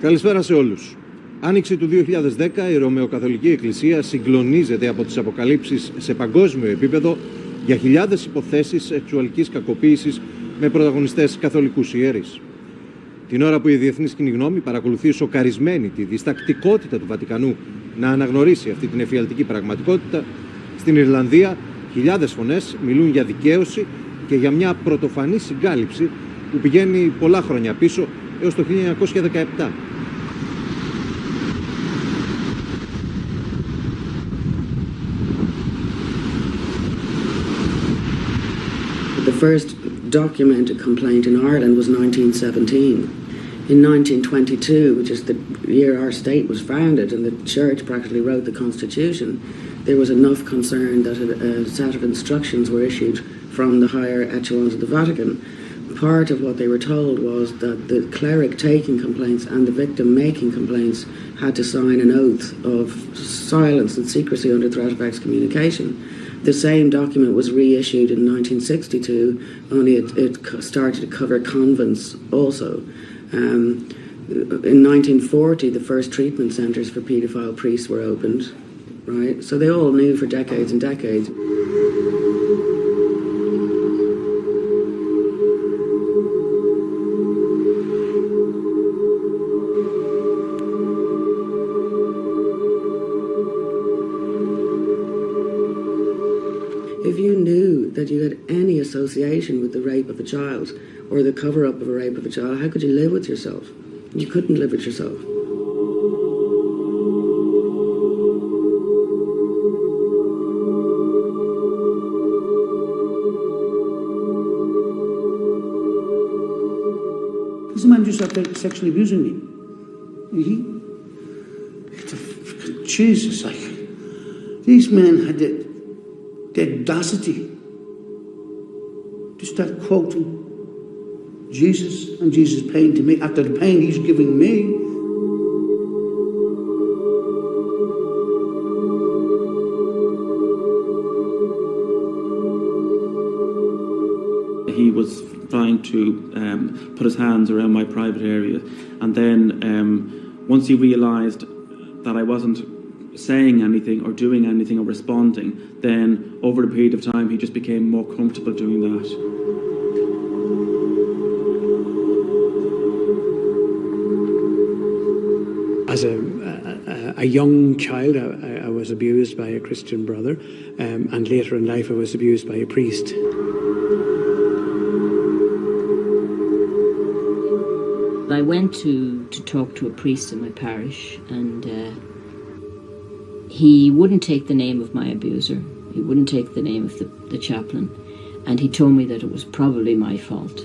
Καλησπέρα σε όλους. Άνοιξη του 2010, η Ρωμαιοκαθολική Εκκλησία συγκλονίζεται από τις αποκαλύψεις σε παγκόσμιο επίπεδο για χιλιάδες υποθέσεις σεξουαλικής κακοποίησης με πρωταγωνιστές καθολικούς ιερείς. Την ώρα που η διεθνής κοινή γνώμη παρακολουθεί σοκαρισμένη τη διστακτικότητα του Βατικανού να αναγνωρίσει αυτή την εφιαλτική πραγματικότητα, στην Ιρλανδία χιλιάδες φωνές μιλούν για δικαίωση και για μια πρωτοφανή συγκάλυψη που πηγαίνει πολλά χρόνια πίσω έως το 1917. The first documented complaint in Ireland was 1917. In 1922, which is the year our state was founded and the church practically wrote the constitution, there was enough concern that a set of instructions were issued from the higher echelons of the Vatican. Part of what they were told was that the cleric taking complaints and the victim making complaints had to sign an oath of silence and secrecy under threat of excommunication. The same document was reissued in 1962, only it started to cover convents also. In 1940, the first treatment centres for paedophile priests were opened, right? So they all knew for decades and decades. If you knew that you had any association with the rape of a child or the cover-up of a rape of a child, how could you live with yourself? You couldn't live with yourself. This man just out there sexually abusing me. Jesus, like, these men had the audacity to start quoting Jesus and Jesus' pain to me after the pain he's giving me. He was trying to put his hands around my private area, and then once he realised that I wasn't saying anything or doing anything or responding, then over a period of time he just became more comfortable doing that. As a young child, I was abused by a Christian brother, and later in life I was abused by a priest. I went to talk to a priest in my parish, and he wouldn't take the name of my abuser. He wouldn't take the name of the chaplain, and he told me that it was probably my fault.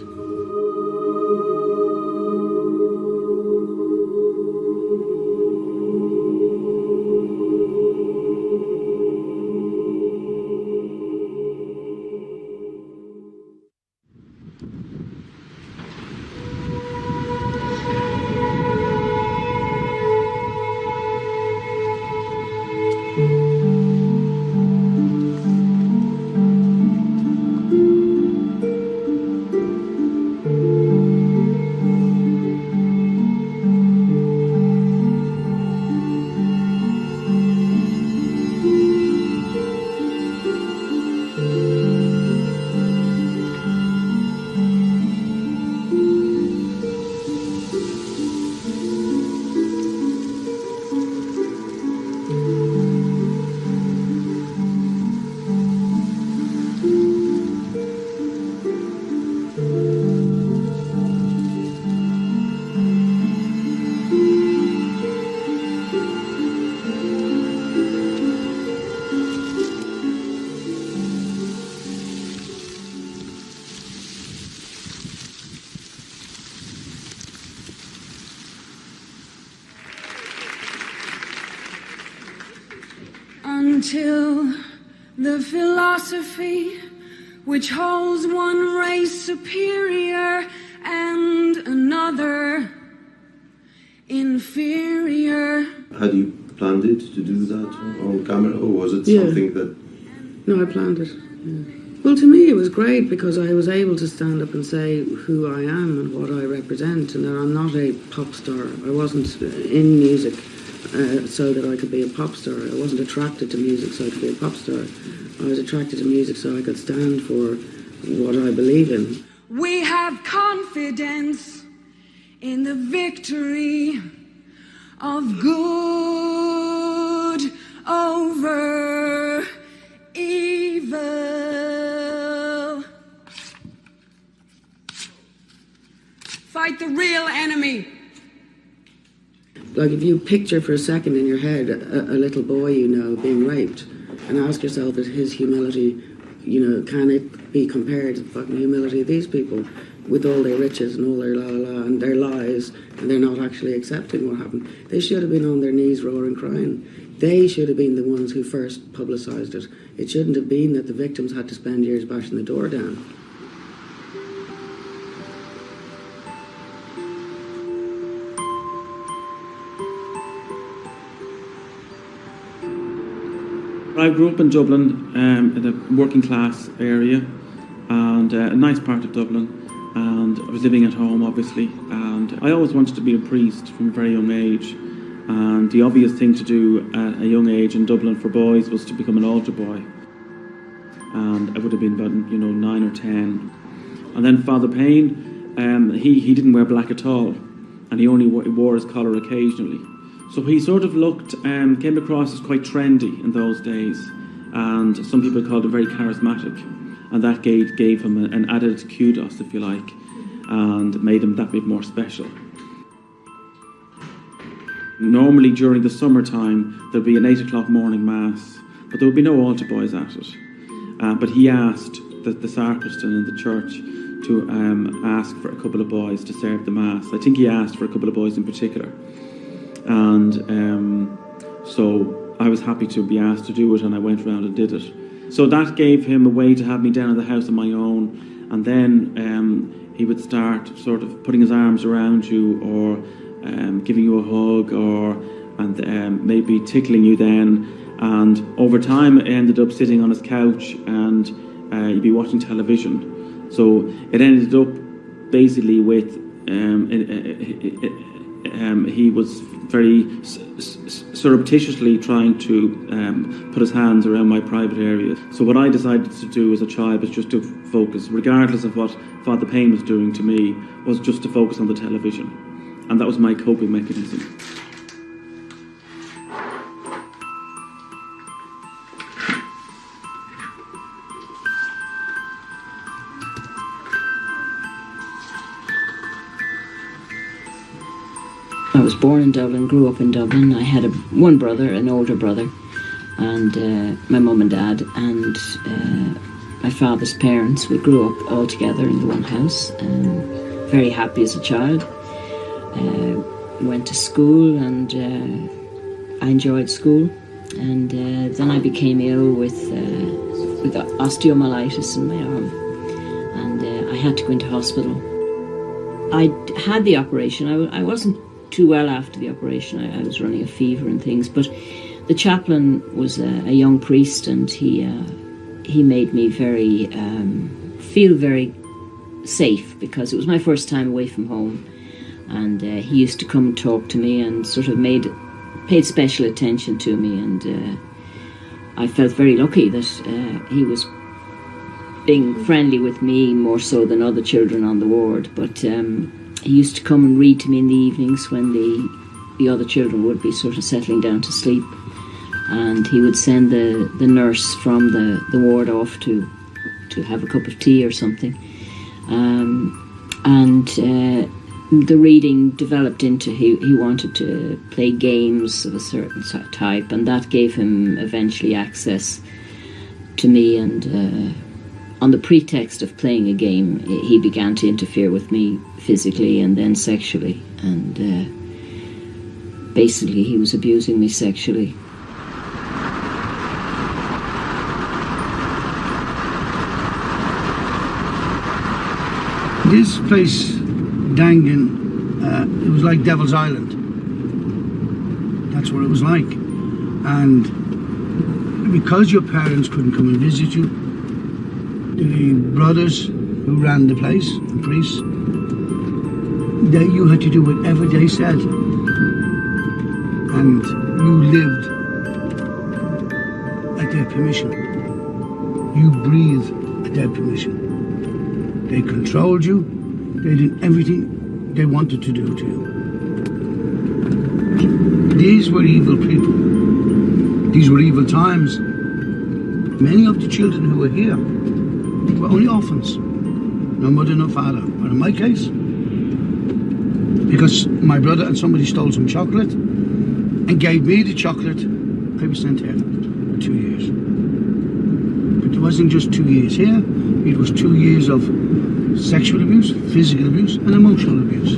Until the philosophy which holds one race superior and another inferior. Had you planned it to do that on camera, or was it something that... No, I planned it. Yeah. Well, to me it was great because I was able to stand up and say who I am and what I represent, and that I'm not a pop star. I wasn't in music so that I could be a pop star. I wasn't attracted to music so I could be a pop star. I was attracted to music so I could stand for what I believe in. We have confidence in the victory of good over evil. Fight the real enemy. Like if you picture for a second in your head a little boy you know being raped, and ask yourself that his humility, you know, can it be compared to the fucking humility of these people with all their riches and all their la and their lies, and they're not actually accepting what happened. They should have been on their knees roaring crying. They should have been the ones who first publicised it. It shouldn't have been that the victims had to spend years bashing the door down. I grew up in Dublin, in a working class area, and a nice part of Dublin, and I was living at home obviously, and I always wanted to be a priest from a very young age, and the obvious thing to do at a young age in Dublin for boys was to become an altar boy, and I would have been about 9 or 10, and then Father Payne, he didn't wear black at all, and he only wore his collar occasionally. So he sort of came across as quite trendy in those days, and some people called him very charismatic, and that gave him an added kudos, if you like, and made him that bit more special. Normally during the summertime there'd be an 8 o'clock morning mass, but there would be no altar boys at it. But he asked the sacristan in the church to ask for a couple of boys to serve the mass. I think he asked for a couple of boys in particular. And so I was happy to be asked to do it, and I went around and did it. So that gave him a way to have me down at the house on my own, and then he would start sort of putting his arms around you, or giving you a hug, and maybe tickling you then. And over time it ended up sitting on his couch, and you'd be watching television. So it ended up basically with he was very surreptitiously trying to put his hands around my private areas. So what I decided to do as a child was just to focus, regardless of what Father Payne was doing to me, was just to focus on the television. And that was my coping mechanism. I was born in Dublin, grew up in Dublin. I had one brother, an older brother, and my mum and dad, and my father's parents. We grew up all together in the one house, very happy as a child. Went to school, and I enjoyed school. And then I became ill with osteomyelitis in my arm, and I had to go into hospital. I had the operation. I wasn't too well after the operation. I was running a fever and things, but the chaplain was a young priest, and he made me feel very safe, because it was my first time away from home, and he used to come and talk to me and sort of paid special attention to me, and I felt very lucky that he was being friendly with me more so than other children on the ward. But he used to come and read to me in the evenings when the other children would be sort of settling down to sleep, and he would send the nurse from the ward off to have a cup of tea or something, and the reading developed into he wanted to play games of a certain type, and that gave him eventually access to me, and on the pretext of playing a game, he began to interfere with me physically and then sexually, and basically he was abusing me sexually. This place, Dangan, it was like Devil's Island. That's what it was like. And because your parents couldn't come and visit you, the brothers who ran the place, the priests, you had to do whatever they said. And you lived at their permission. You breathed at their permission. They controlled you. They did everything they wanted to do to you. These were evil people. These were evil times. Many of the children who were here were only orphans. No mother, no father. But in my case, because my brother and somebody stole some chocolate and gave me the chocolate, I was sent here for 2 years. But it wasn't just 2 years here. It was 2 years of sexual abuse, physical abuse, and emotional abuse.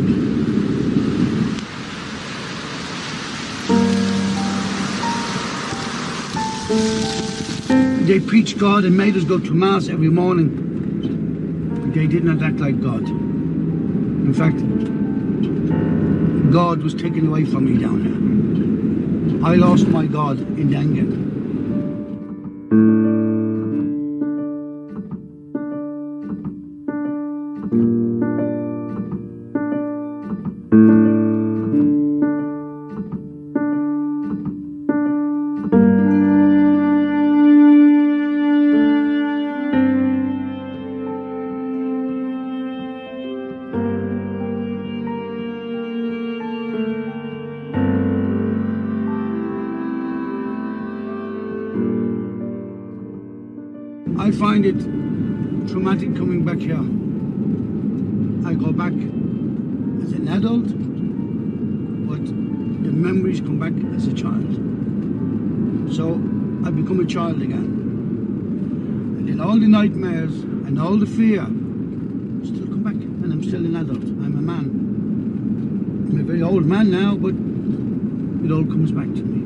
They preached God and made us go to Mass every morning. They did not act like God. In fact, God was taken away from me down there. I lost my God in Dangan. I find it traumatic coming back here. I go back as an adult, but the memories come back as a child. So I become a child again. And then all the nightmares and all the fear still come back, and I'm still an adult. I'm a man. I'm a very old man now, but it all comes back to me.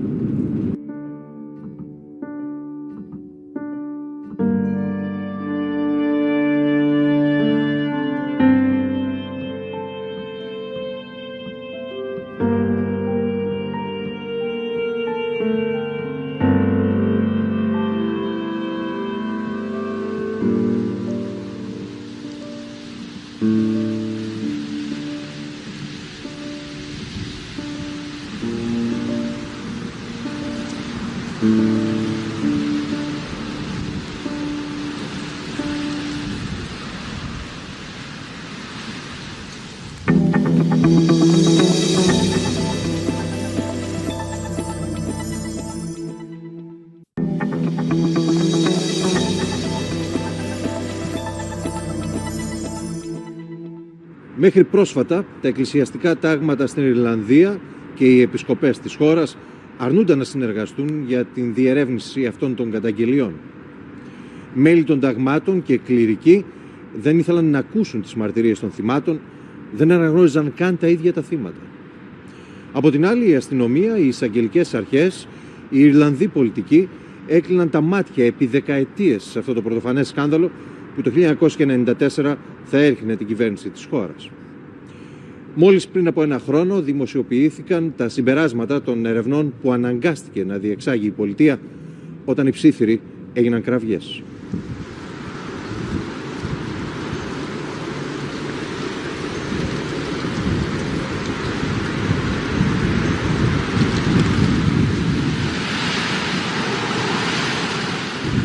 Μέχρι πρόσφατα, τα εκκλησιαστικά τάγματα στην Ιρλανδία και οι επισκοπές της χώρας αρνούνταν να συνεργαστούν για την διερεύνηση αυτών των καταγγελιών. Μέλη των ταγμάτων και κληρικοί δεν ήθελαν να ακούσουν τις μαρτυρίες των θυμάτων, δεν αναγνώριζαν καν τα ίδια τα θύματα. Από την άλλη, η αστυνομία, οι εισαγγελικές αρχές, οι Ιρλανδοί πολιτικοί έκλειναν τα μάτια επί δεκαετίες σε αυτό το πρωτοφανές σκάνδαλο που το 1994 θα έρχινε την κυβέρνηση της χώρας. Μόλις πριν από ένα χρόνο δημοσιοποιήθηκαν τα συμπεράσματα των ερευνών που αναγκάστηκε να διεξάγει η πολιτεία όταν οι ψήφιροι έγιναν κραυγές.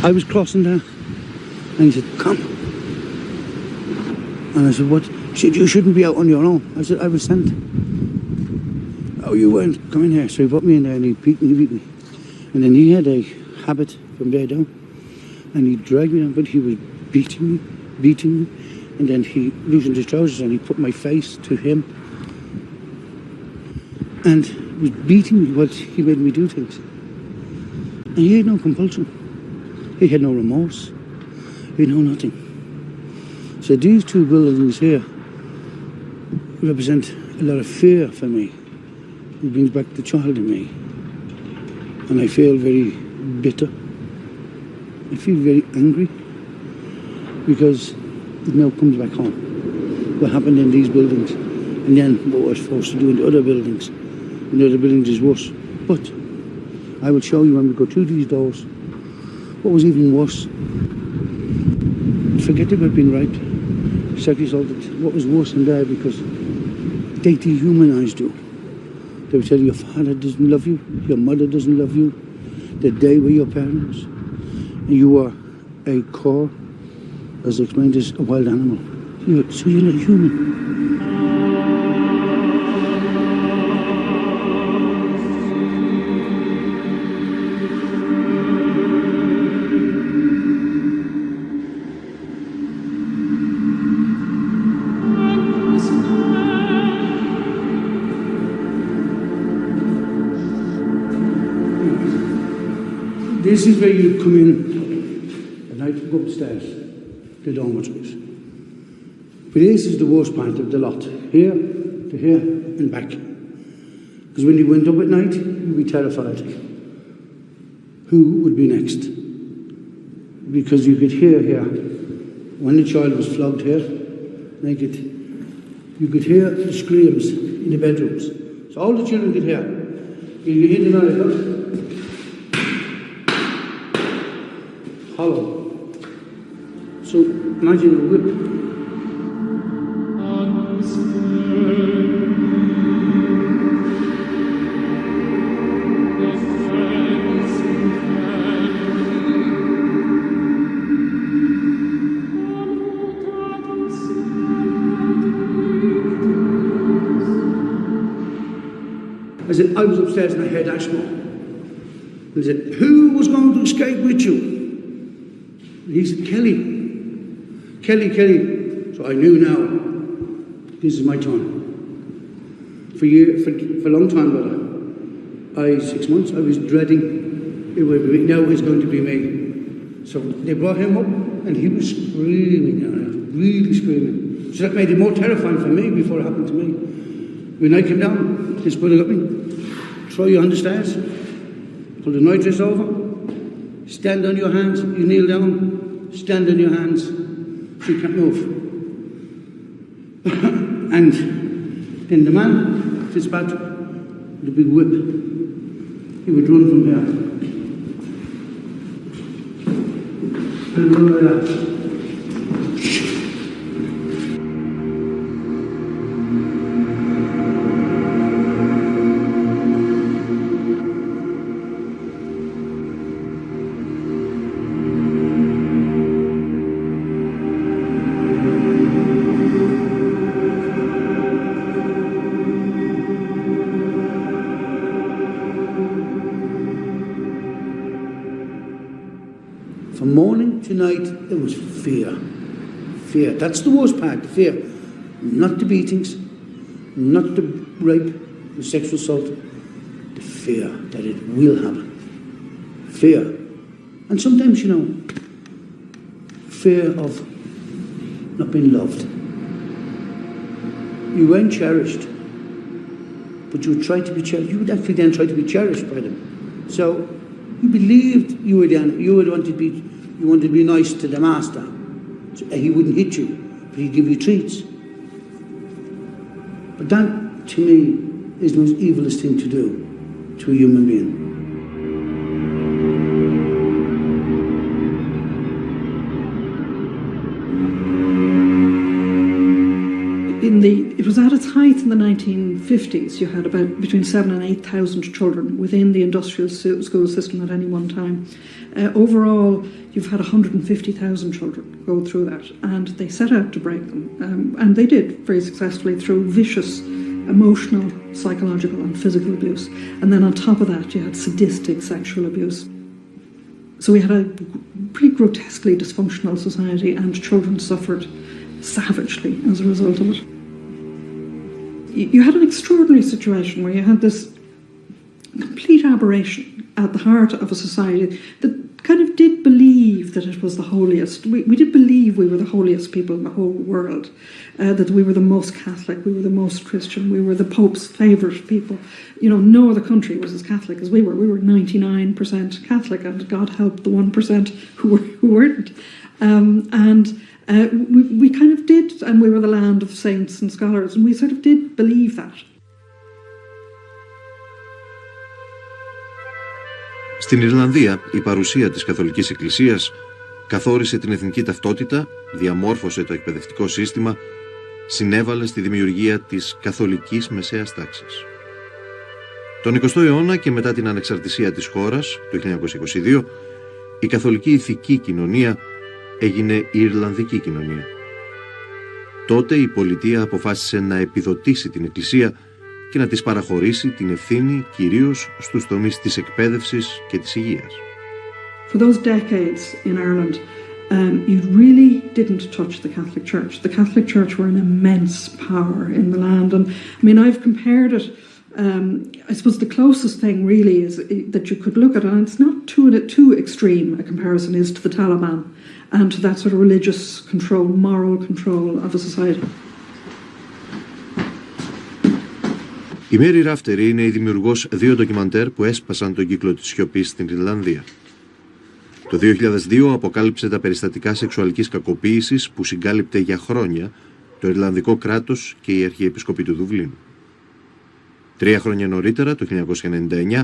I was crossing there, and he said, "Come." And I said, "What?" He said, "You shouldn't be out on your own." I said, "I was sent." "Oh, you weren't. Come in here." So he put me in there and he beat me. And then he had a habit from there down, and he dragged me down, but he was beating me. And then he loosened his trousers and he put my face to him. And he was beating me while he made me do things. And he had no compulsion. He had no remorse. He had no nothing. So these two buildings here represent a lot of fear for me. It brings back the child in me. And I feel very bitter. I feel very angry because it now comes back home. What happened in these buildings and then what we're supposed to do in the other buildings. In the other buildings is worse. But I will show you when we go through these doors what was even worse. forget about being raped, sexually assaulted. What was worse than that, because they dehumanized you. They would tell you your father doesn't love you, your mother doesn't love you, that they were your parents, and you are a core, as explained, as a wild animal. So you're not human. This is where you come in at night and go upstairs, the dormitories. But this is the worst part of the lot, here to here and back. Because when you went up at night, you'd be terrified. Who would be next? Because you could hear here, when the child was flogged here, naked, you could hear the screams in the bedrooms. So all the children could hear. You could hear the noise, hollow. So imagine a whip. I was upstairs and I heard Ashmore. He said, who was going to escape with you? And he said, Kelly. Kelly. So I knew now, this is my turn. For a long time, brother. 6 months, I was dreading, now it's going to be me. So they brought him up and he was screaming, really screaming. So that made it more terrifying for me before it happened to me. When I came down, his brother got me. Throw you on the stairs, pull the nitrous over, stand on your hands, you kneel down, stand on your hands, so you can't move. And then the man, Fitzpatrick, with a big whip, he would run from here. And run like that. From morning to night, there was fear. Fear. That's the worst part, the fear. Not the beatings, not the rape, the sexual assault. The fear that it will happen. Fear. And sometimes, fear of not being loved. You weren't cherished, but you would try to be cherished. You would actually then try to be cherished by them. So you believed you wanted to be nice to the master. So he wouldn't hit you, but he'd give you treats. But that, to me, is the most evilest thing to do to a human being. It was at its height in the 1950s. You had about between 7,000 and 8,000 children within the industrial school system at any one time. Overall, you've had 150,000 children go through that, and they set out to break them, and they did very successfully through vicious emotional, psychological and physical abuse. And then on top of that, you had sadistic sexual abuse. So we had a pretty grotesquely dysfunctional society, and children suffered savagely as a result of it. You had an extraordinary situation where you had this complete aberration at the heart of a society that kind of did believe that it was the holiest. We did believe we were the holiest people in the whole world, that we were the most Catholic, we were the most Christian, we were the Pope's favourite people. No other country was as Catholic as we were. We were 99% Catholic, and God help the 1% who weren't. We kind of did, and we were the land of saints and scholars, and we sort of did believe that. Στην Ιρλανδία, η παρουσία της Καθολικής Εκκλησίας Καθόρισε την εθνική ταυτότητα, διαμόρφωσε το εκπαιδευτικό σύστημα, συνέβαλε στη δημιουργία της καθολικής μεσαίας τάξης. Τον 20ο αιώνα και μετά την ανεξαρτησία της χώρας, το 1922, η καθολική ηθική κοινωνία έγινε η Ιρλανδική κοινωνία. Τότε η πολιτεία αποφάσισε να επιδοτήσει την Εκκλησία και να της παραχωρήσει την ευθύνη κυρίως στους τομείς της εκπαίδευσης και της υγείας. For those decades in Ireland, you really didn't touch the Catholic Church. The Catholic Church were an immense power in the land, and I mean, I've compared it. I suppose the closest thing really is that you could look at, and it's not too extreme a comparison, is to the Taliban and to that sort of religious control, moral control of a society. Η Μέρι Ράφτερη είναι η δημιουργός 2 ντοκιμαντέρ που έσπασαν τον κύκλο της σιωπής στην Ιρλανδία. Το 2002 αποκάλυψε τα περιστατικά σεξουαλικής κακοποίησης που συγκάλυπτε για χρόνια το Ιρλανδικό κράτος και η Αρχιεπισκοπή του Δουβλίνου. 3 χρόνια νωρίτερα, το 1999,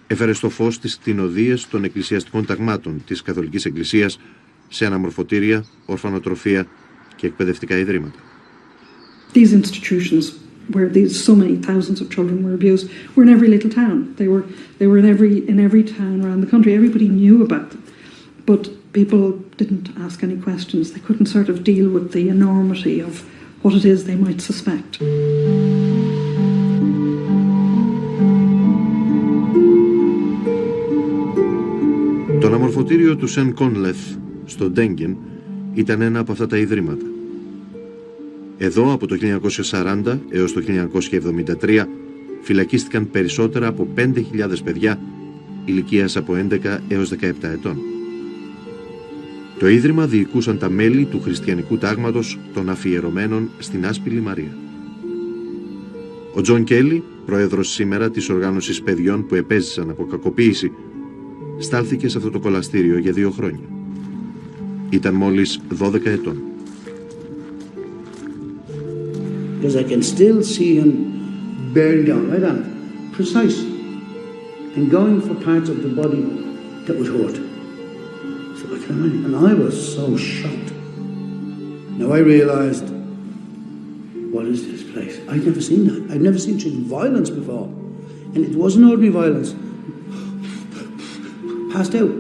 έφερε στο φως τις κτηνοδείες των εκκλησιαστικών ταγμάτων της Καθολικής Εκκλησίας σε αναμορφωτήρια, ορφανοτροφία και εκπαιδευτικά ιδρύματα. These institutions where so many thousands of children were abused were in every little town. They were in every town around the country. Everybody knew about them, but people didn't ask any questions. They couldn't sort of deal with the enormity of what it is they might suspect. Το αναμορφωτήριο του Σεν Κόνλεθ στο Ντέγγεν ήταν ένα από αυτά τα ιδρύματα. Εδώ από το 1940 έως το 1973 φυλακίστηκαν περισσότερα από 5.000 παιδιά ηλικίας από 11 έως 17 ετών. Το ίδρυμα διοικούσαν τα μέλη του χριστιανικού τάγματος των αφιερωμένων στην Άσπηλη Μαρία. Ο Τζον Κέλλη, πρόεδρος σήμερα της οργάνωσης παιδιών που επέζησαν από κακοποίηση, στάλθηκε σε αυτό το κολαστήριο για 2 χρόνια. Ήταν μόλις 12 ετών. Because I can still see him bearing down right on, precise, and going for parts of the body that would hurt. So I came in, and I was so shocked. Now I realised, what is this place? I'd never seen that. I'd never seen such violence before, and it wasn't ordinary violence. Passed out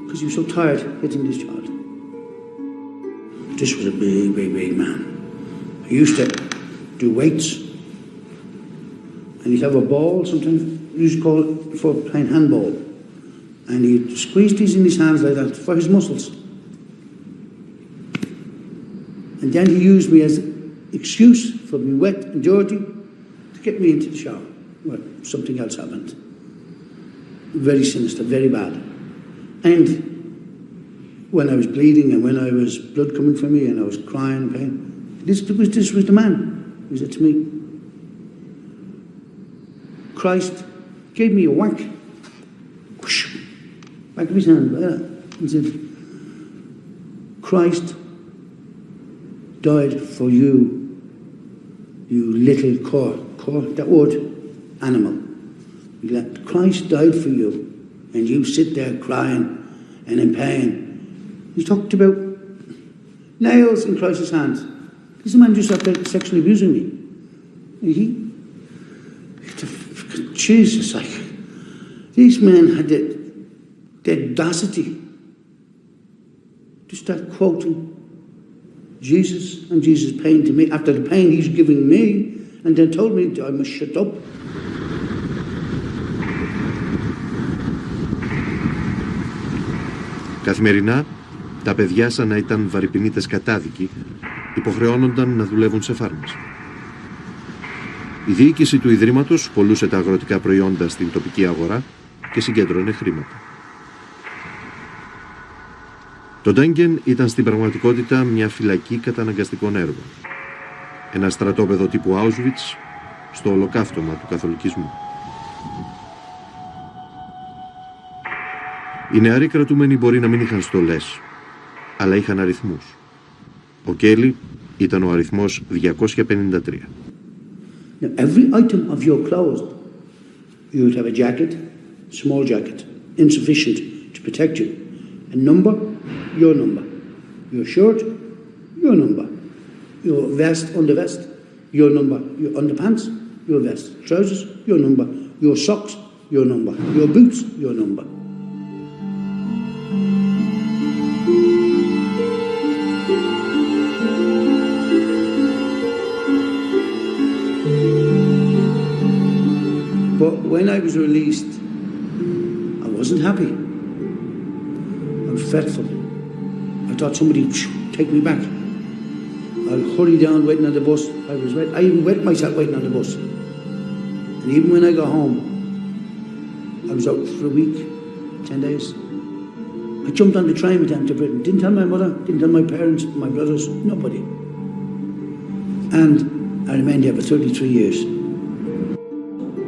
because he was so tired hitting this child. This was a big man. He used to do weights, and he'd have a ball sometimes. He used to call it for playing handball, and he'd squeeze these in his hands like that for his muscles. And then he used me as an excuse for being wet and dirty to get me into the shower. Well, something else happened. Very sinister, very bad. And when I was bleeding and when I was blood coming from me and I was crying in pain, this was the man. He said to me, Christ gave me a whack. Whoosh, back of his hand like that. He said, Christ died for you, you little that word, animal. Christ died for you, and you sit there crying and in pain. He talked about nails in Christ's hands. This man just started sexually abusing me. Jesus, like, these men had the audacity to start quoting Jesus and Jesus' pain to me after the pain he's giving me, and then told me I must shut up. Καθημερινά, τα παιδιά σαν να ήταν βαρυπινίτες κατάδικοι, υποχρεώνονταν να δουλεύουν σε φάρμασα. Η διοίκηση του Ιδρύματος πωλούσε τα αγροτικά προϊόντα στην τοπική αγορά και συγκέντρωνε χρήματα. Το Ντέγγεν ήταν στην πραγματικότητα μια φυλακή καταναγκαστικών έργων. Ένα στρατόπεδο τύπου Auschwitz στο ολοκαύτωμα του καθολικισμού. Οι νεαροί κρατούμενοι μπορεί να μην είχαν στολές, αλλά είχαν αριθμούς. Ο Κέλλη ήταν ο αριθμός 253. Now, every item of your clothes, you would have a jacket, small jacket, insufficient to protect you, A number, your number. Your shirt, your number. Your vest, undervest, your number. Your underpants, your vest. Trousers, your number. Your socks, your number. Your boots, your number. But when I was released, I wasn't happy. I was fretful. I thought somebody would take me back. I'll hurry down waiting on the bus. I was wet. I even wet myself waiting on the bus. And even when I got home, I was out for a week, 10 days. I jumped on the train with them to Britain. Didn't tell my mother, didn't tell my parents, my brothers, nobody. And I remained here for 33 years.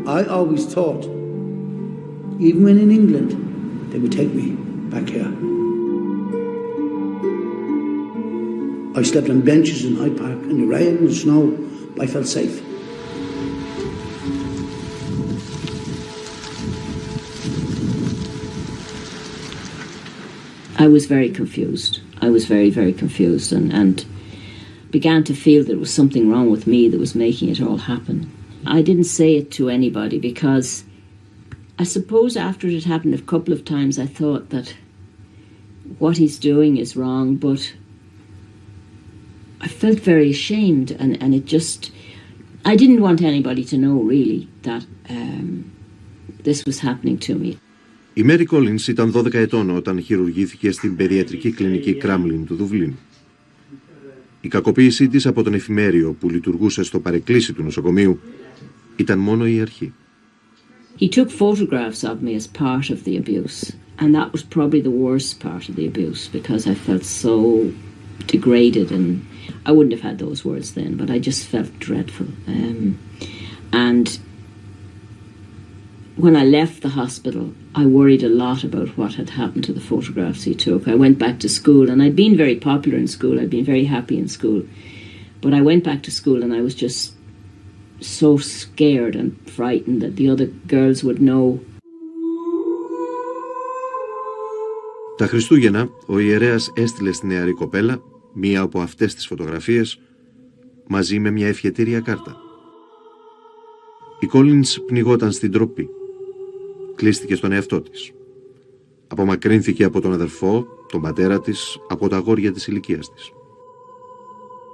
I always thought, even when in England, they would take me back here. I slept on benches in Hyde Park, in the rain and the snow. I felt safe. I was very confused. I was very, very confused and began to feel there was something wrong with me that was making it all happen. I didn't say it to anybody because I suppose after it had happened a couple of times I thought that what he's doing is wrong, but I felt very ashamed and it just... I didn't want anybody to know really that this was happening to me. Η Μέρι Κόλινς ήταν 12 ετών όταν χειρουργήθηκε στην παιδιατρική κλινική Κράμλιν του Δουβλίνου. Η κακοποίησή της από τον εφημέριο που λειτουργούσε στο παρεκκλήσι του νοσοκομείου ήταν μόνο η αρχή. He took photographs of me as part of the abuse, and that was probably the worst part of the abuse because I felt so degraded, and I wouldn't have had those words then, but I just felt dreadful. And when I left the hospital, I worried a lot about what had happened to the photographs he took. I went back to school, and I'd been very popular in school. I'd been very happy in school. But I went back to school, and I was just so scared and frightened that the other girls would know. Τα Χριστούγεννα, ο ιερέας έστειλε στη νεαρή κοπέλα μία από αυτές τις φωτογραφίες μαζί με μια ευχετήρια κάρτα. Η Κόλινς πνιγόταν στην ντροπή. Κλείστηκε στον εαυτό της. Απομακρύνθηκε από τον αδερφό, τον πατέρα της, από τα αγόρια της ηλικίας της.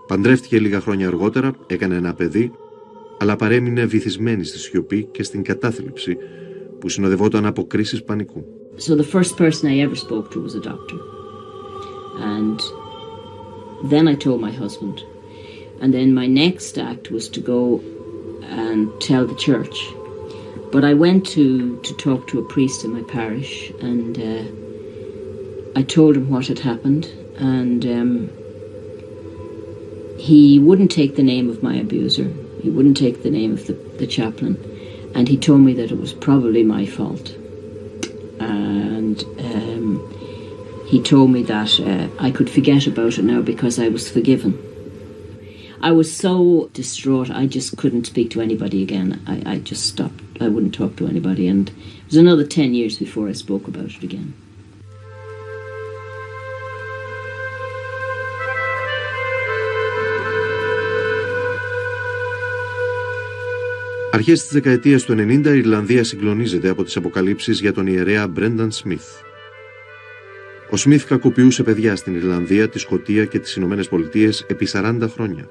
Παντρεύτηκε λίγα χρόνια αργότερα, έκανε ένα παιδί, αλλά παρέμεινε βυθισμένη στη σιωπή και στην κατάθλιψη που συνοδευόταν από κρίσεις πανικού. So the first person I ever spoke to was a doctor. And then I told my husband. And then my next act was to go and tell the church. But I went to talk to a priest in my parish, and I told him what had happened, and he wouldn't take the name of my abuser. He wouldn't take the name of the chaplain, and he told me that it was probably my fault. And he told me that I could forget about it now because I was forgiven. I was so distraught, I just couldn't speak to anybody again. I just stopped. I wouldn't talk to anybody, and it was another 10 years before I spoke about it again. Αρχές της δεκαετίας του 90 η Ιρλανδία συγκλονίζεται από τις αποκαλύψεις για τον ιερέα Μπρένταν Σμιθ. Ο Σμιθ κακοποιούσε παιδιά στην Ιρλανδία, τη Σκωτία και τις Ηνωμένες Πολιτείες επί 40 χρόνια.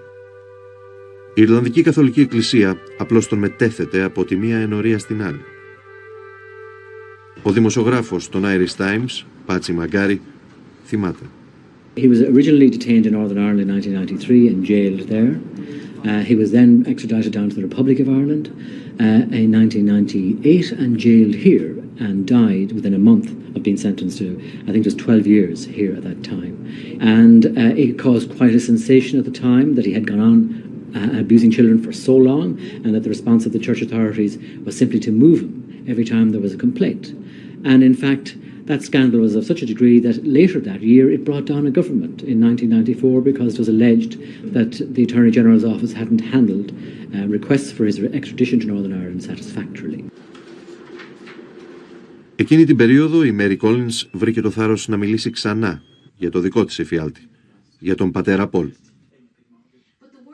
Η Ιρλανδική Καθολική Εκκλησία απλώς τον μετέθεται από τη μία ενορία στην άλλη. Ο δημοσιογράφος των Irish Times, Πάτσι Μαγκάρι, θυμάται. He was originally detained in Northern Ireland in 1993 and jailed there. He was then extradited down to the Republic of Ireland in 1998 and jailed here and died within a month of being sentenced to, I think it was 12 years here at that time. And it caused quite a sensation at the time that he had gone on abusing children for so long, and that the response of the church authorities was simply to move him every time there was a complaint. And in fact, that scandal was of such a degree that later that year it brought down a government in 1994 because it was alleged that the Attorney General's office hadn't handled requests for his extradition to Northern Ireland satisfactorily. Εκείνη την περίοδο η Μέρι Κόλινς βρήκε το θάρρος να μιλήσει ξανά για το δικό της εφιάλτη, για τον πατέρα Πολ.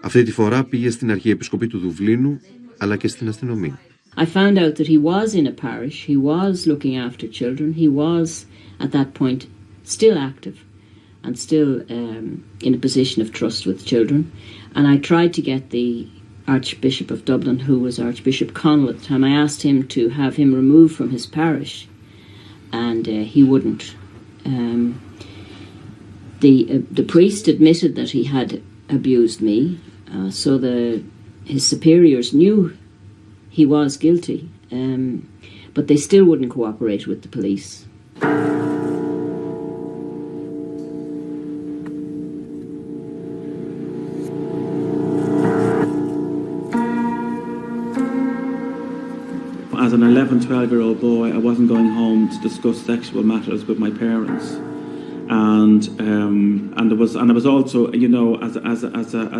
Αυτή τη φορά πήγε στην Αρχιεπισκοπή του Δουβλίνου, αλλά και στην αστυνομία. I found out that he was in a parish, he was looking after children, he was at that point still active and still in a position of trust with children. And I tried to get the Archbishop of Dublin, who was Archbishop Connell at the time, I asked him to have him removed from his parish, and he wouldn't. The priest admitted that he had abused me, so his superiors knew he was guilty, but they still wouldn't cooperate with the police. As an 11, 12-year-old boy, I wasn't going home to discuss sexual matters with my parents, and I was also, you know,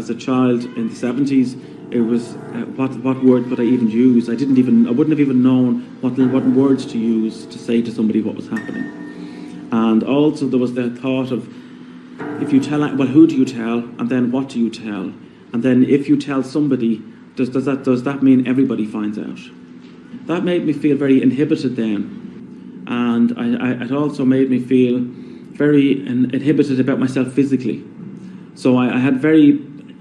as a child in the 70s, it was what word could I even use? I wouldn't have even known what words to use to say to somebody what was happening, and also there was the thought of, if you tell, well, who do you tell, and then what do you tell, and then if you tell somebody, does that mean everybody finds out? That made me feel very inhibited then, and it also made me feel very inhibited about myself physically. So I had very,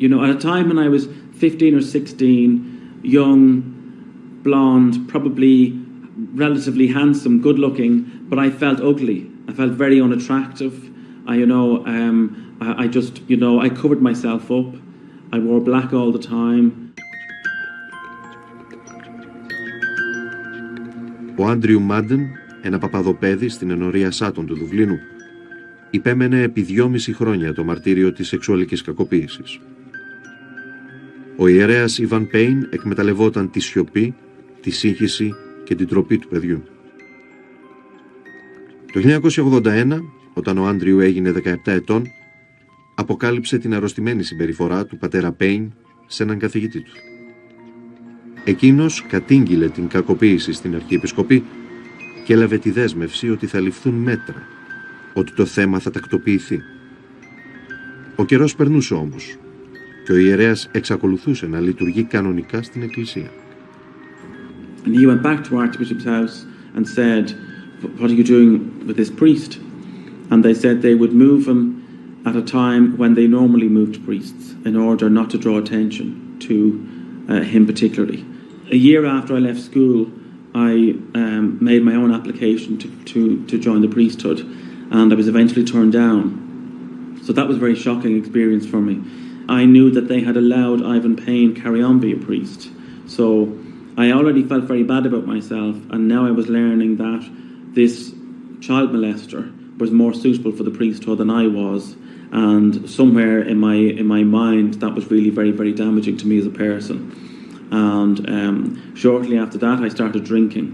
you know, at a time when I was 15 or 16, young, blonde, probably relatively handsome, good looking, but I felt ugly. I felt very unattractive. I just, you know, I covered myself up. I wore black all the time. Ο Άντριου Μάντεν, ένα παπαδοπέδι στην ενορία Σάτων του Δουβλίνου, υπέμενε επί 2,5 χρόνια το μαρτύριο της σεξουαλικής κακοποίησης. Ο ιερέας Ιβαν Πέιν εκμεταλλευόταν τη σιωπή, τη σύγχυση και την τροπή του παιδιού. Το 1981, όταν ο Άντριου έγινε 17 ετών, αποκάλυψε την αρρωστημένη συμπεριφορά του πατέρα Πέιν σε έναν καθηγητή του. Εκείνος κατήγγειλε την κακοποίηση στην Αρχιεπισκοπή και έλαβε τη δέσμευση ότι θα ληφθούν μέτρα, ότι το θέμα θα τακτοποιηθεί. Ο καιρός περνούσε όμως και ο ιερέας εξακολουθούσε να λειτουργεί κανονικά στην Εκκλησία. And he went back to Archbishop's house and said, "What are you doing with this priest?" And they said they would move him at a time when they normally moved priests in order not to draw attention to him particularly. A year after I left school, I made my own application to join the priesthood, and I was eventually turned down. So that was a very shocking experience for me. I knew that they had allowed Ivan Payne carry on be a priest. So I already felt very bad about myself, and now I was learning that this child molester was more suitable for the priesthood than I was, and somewhere in my mind that was really very, very damaging to me as a person. And shortly after that I started drinking.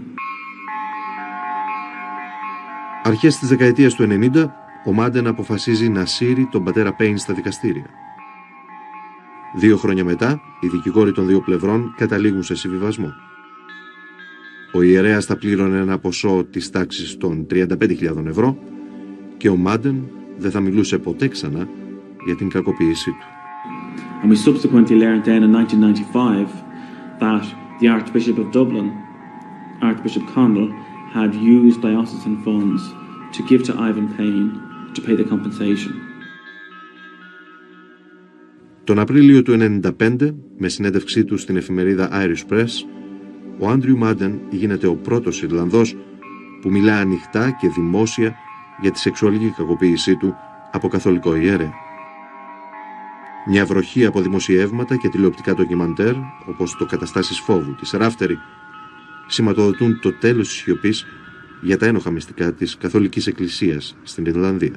Αρχές της δεκαετίας του 90, ο Μάντεν αποφασίζει να σύρει τον πατέρα Πέιν στα δικαστήρια. 2 χρόνια μετά, οι δικηγόροι των δύο πλευρών καταλήγουν σε συμβιβασμό. Ο ιερέας θα πλήρωνε ένα ποσό της τάξης των 35.000 ευρώ και ο Μάντεν δεν θα μιλούσε ποτέ ξανά για την κακοποίησή του. And we subsequently learned then in 1995 that the Archbishop of Dublin, Archbishop Connell, had used diocesan funds to give to Ivan Payne to pay the compensation. Τον Απρίλιο του 1995, με συνέντευξή του στην εφημερίδα Irish Press, ο Άντριου Μάντεν γίνεται ο πρώτος Ιρλανδός που μιλά ανοιχτά και δημόσια για τη σεξουαλική κακοποίησή του από καθολικό ιερέα. Μια βροχή από δημοσιεύματα και τηλεοπτικά ντοκιμαντέρ, όπως το «Καταστάσεις φόβου» της Ράφτερη, σηματοδοτούν το τέλος της σιωπής για τα ένοχα μυστικά της Καθολικής Εκκλησίας στην Ιρλανδία.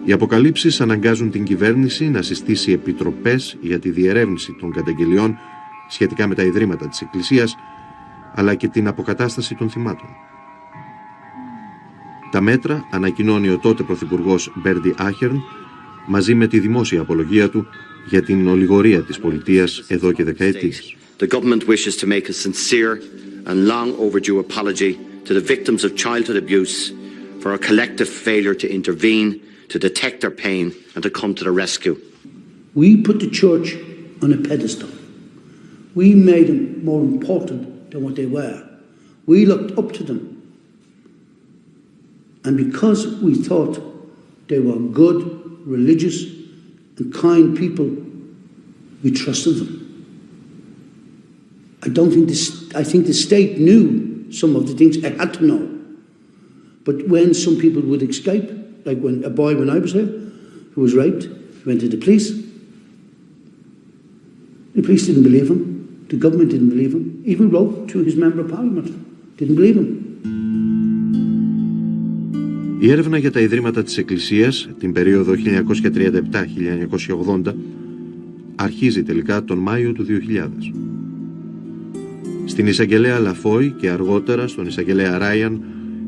Οι αποκαλύψεις αναγκάζουν την κυβέρνηση να συστήσει επιτροπές για τη διερεύνηση των καταγγελιών σχετικά με τα ιδρύματα της Εκκλησίας, αλλά και την αποκατάσταση των θυμάτων. Τα μέτρα ανακοινώνει ο τότε πρωθυπουργός Μπέρντι Άχερν μαζί με τη δημόσια απολογία του για την ολιγορία της πολιτείας εδώ και δεκαετίες. The government wishes to make a sincere and long overdue apology to the victims of childhood abuse for our collective failure to intervene, to detect their pain and to come to their rescue. We put the church on a pedestal. We made them more important than what they were. We looked up to them. And because we thought they were good, religious and kind people, we trusted them. I think the state knew some of the things it had to know. But when some people would escape, like when a boy when I was here, who was raped, went to the police. The police didn't believe him. The government didn't believe him. Even wrote to his member of parliament. Didn't believe him. Η έρευνα για τα ιδρύματα της Εκκλησίας, την περίοδο 1937-1980, αρχίζει τελικά τον Μάιο του 2000. Στην εισαγγελέα Λαφόι και αργότερα στον εισαγγελέα Ράιαν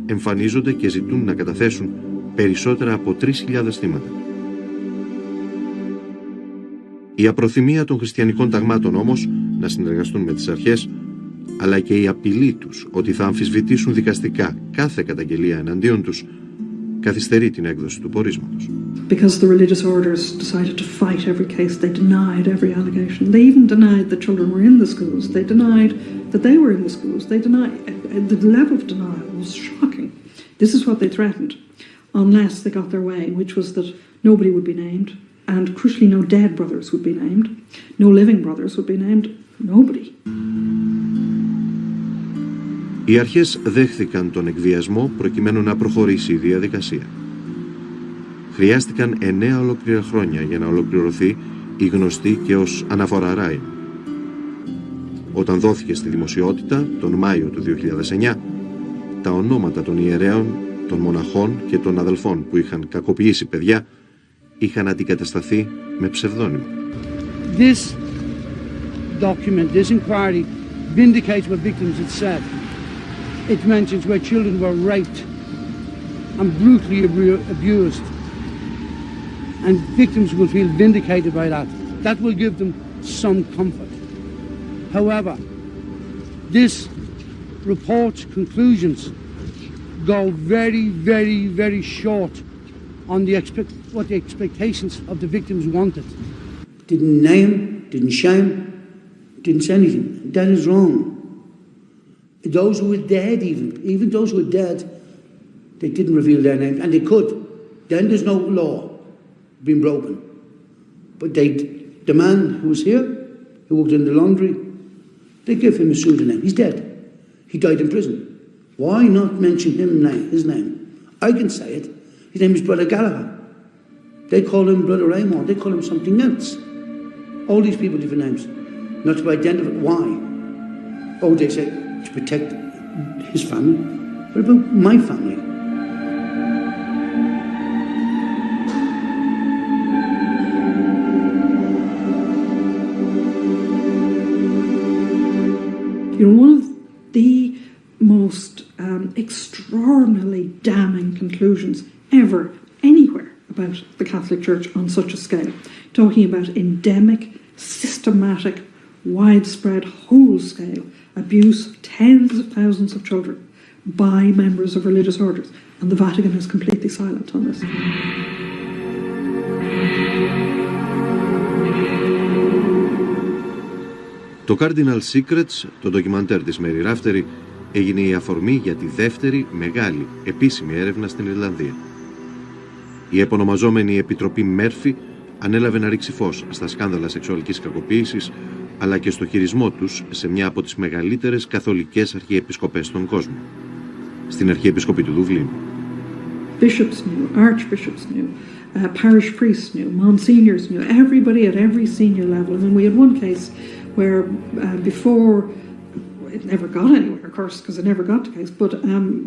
εμφανίζονται και ζητούν να καταθέσουν περισσότερα από 3.000 θύματα. Η απροθυμία των χριστιανικών ταγμάτων όμως να συνεργαστούν με τις αρχές, αλλά και η απειλή τους ότι θα αμφισβητήσουν δικαστικά κάθε καταγγελία εναντίον τους, καθυστερεί την έκδοση του πορίσματος. Because the religious orders decided to fight every case, they denied every allegation. They even denied that children were in the schools. They denied that they were in the schools. They denied, the level of denial was shocking. This is what they threatened, unless they got their way, which was that nobody would be named, and crucially no dead brothers would be named, no living brothers would be named, nobody. Οι αρχές δέχθηκαν τον εκβιασμό προκειμένου να προχωρήσει η διαδικασία. Χρειάστηκαν 9 ολόκληρα χρόνια για να ολοκληρωθεί η γνωστή και ως αναφορά Ράιν. Όταν δόθηκε στη δημοσιότητα τον Μάιο του 2009, τα ονόματα των ιερέων, των μοναχών και των αδελφών που είχαν κακοποιήσει παιδιά είχαν αντικατασταθεί με ψευδόνυμα. This document, this inquiry, vindicates what victims had said. It mentions where children were raped and brutally abused. And victims will feel vindicated by that. That will give them some comfort. However, this report's conclusions go very, very, very short on what the expectations of the victims wanted. Didn't name, didn't shame, didn't say anything. That is wrong. Those who were dead even those who were dead, they didn't reveal their names, and they could. Then there's no law being broken. But the man who was here, who worked in the laundry, they gave him a pseudonym. He's dead. He died in prison. Why not mention his name? I can say it. His name is Brother Gallagher. They call him Brother Raymond. They call him something else. All these people have different names. Not to identify. Why? Oh, they say to protect his family. What about my family? You know, one of the most extraordinarily damning conclusions ever, anywhere, about the Catholic Church on such a scale. Talking about endemic, systematic, widespread, whole-scale abuse of tens of thousands of children by members of religious orders. And the Vatican is completely silent on this. Το Cardinal Secrets, το ντοκιμαντέρ της Μέρι Ράφτερη, έγινε η αφορμή για τη δεύτερη μεγάλη επίσημη έρευνα στην Ιρλανδία. Η επωνομαζόμενη Επιτροπή Μέρφυ ανέλαβε να ρίξει φως στα σκάνδαλα σεξουαλικής κακοποίησης, αλλά και στο χειρισμό τους σε μια από τις μεγαλύτερες καθολικές αρχιεπισκοπές στον κόσμο, στην Αρχιεπισκοπή του Δουβλίνου. Bishops knew, archbishops knew, parish priests knew, monsignors knew, everybody at every senior level. I mean, we had one case where before, it never got anywhere, of course, because it never got to case, but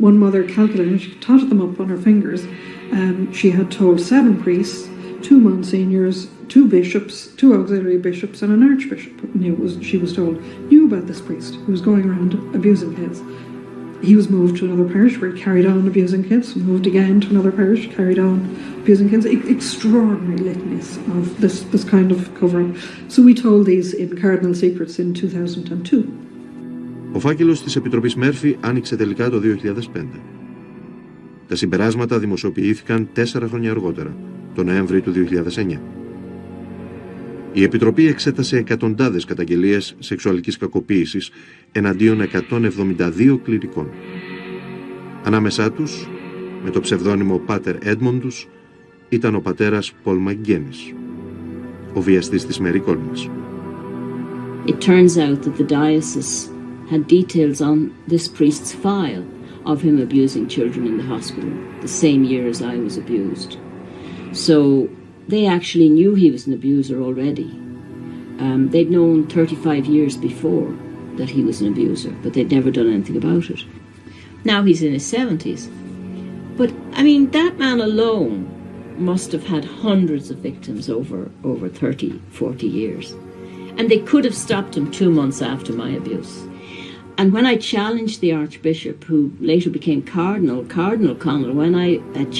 one mother calculated, she totted them up on her fingers. She had told 7 priests, 2 monsignors, 2 bishops, 2 auxiliary bishops, and an archbishop she was told, knew about this priest who was going around abusing kids. He was moved to another parish where he carried on abusing kids, moved again to another parish, carried on abusing kids. Extraordinary litanies of this kind of covering. So we told these in Cardinal Secrets in 2002. Ο φάκελος της Επιτροπής Μέρφυ άνοιξε τελικά το 2005. Τα συμπεράσματα δημοσιοποιήθηκαν 4 χρόνια αργότερα, τον Νοέμβρη του 2009. Η Επιτροπή εξέτασε εκατοντάδες καταγγελίες σεξουαλικής κακοποίησης εναντίον 172 κληρικών. Ανάμεσά τους, με το ψευδόνυμο Πάτερ Έντμοντους, ήταν ο πατέρας Πολ Μαγκένης, ο βιαστής της Μέρι Κόλμας. It turns out that the diocese had details on this priest's file of him abusing children in the hospital the same year as I was abused. So they actually knew he was an abuser already. They'd known 35 years before that he was an abuser, but they'd never done anything about it. Now he's in his 70s. But, I mean, that man alone must have had hundreds of victims over 30, 40 years. And they could have stopped him 2 months after my abuse. And when I challenged the Archbishop, who later became Cardinal Connor, when I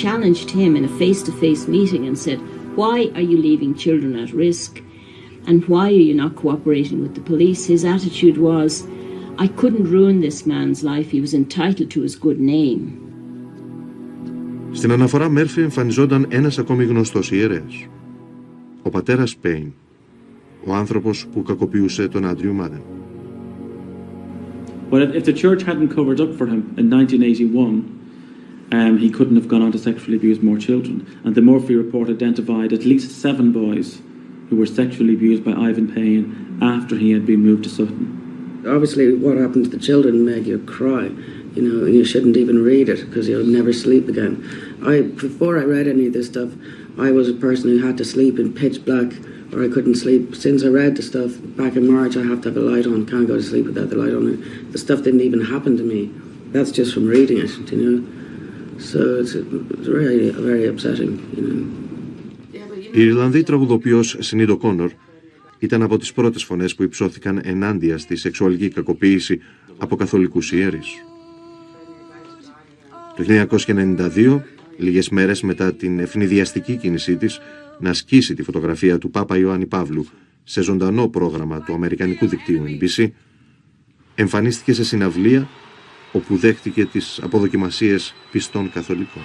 challenged him in a face-to-face meeting and said, why are you leaving children at risk? And why are you not cooperating with the police? His attitude was, I couldn't ruin this man's life. He was entitled to his good name. Στην αναφορά Μέρφυ εμφανιζόταν ένας ακόμη γνωστός ιερέας, ο πατέρας Πέιν, ο άνθρωπος που κακοποιούσε τον Άντριου Μάντεν. But if the church hadn't covered up for him in 1981, he couldn't have gone on to sexually abuse more children. And the Murphy report identified at least 7 boys who were sexually abused by Ivan Payne after he had been moved to Sutton. Obviously, what happened to the children made you cry, you know, and you shouldn't even read it because you'll never sleep again. Before I read any of this stuff, I was a person who had to sleep in pitch black or I couldn't sleep. Since I read the stuff back in March, I have to have a light on. Can't go to sleep without the light on. The stuff didn't even happen to me. That's just from reading it, you know. So it's very, very upsetting, you know. Η Ιρλανδή τραγουδοποιός Sinead O Connor ήταν από τις πρώτες φωνές που υψώθηκαν ενάντια στη σεξουαλική κακοποίηση από καθολικούς ιερείς. Το 1992, λίγες μέρες μετά την ευνηδιαστική κίνησή της να ασκήσει τη φωτογραφία του Πάπα Ιωάννη Παύλου σε ζωντανό πρόγραμμα του αμερικανικού δικτύου NBC, εμφανίστηκε σε συναυλία όπου δέχτηκε τις αποδοκιμασίες πιστών καθολικών.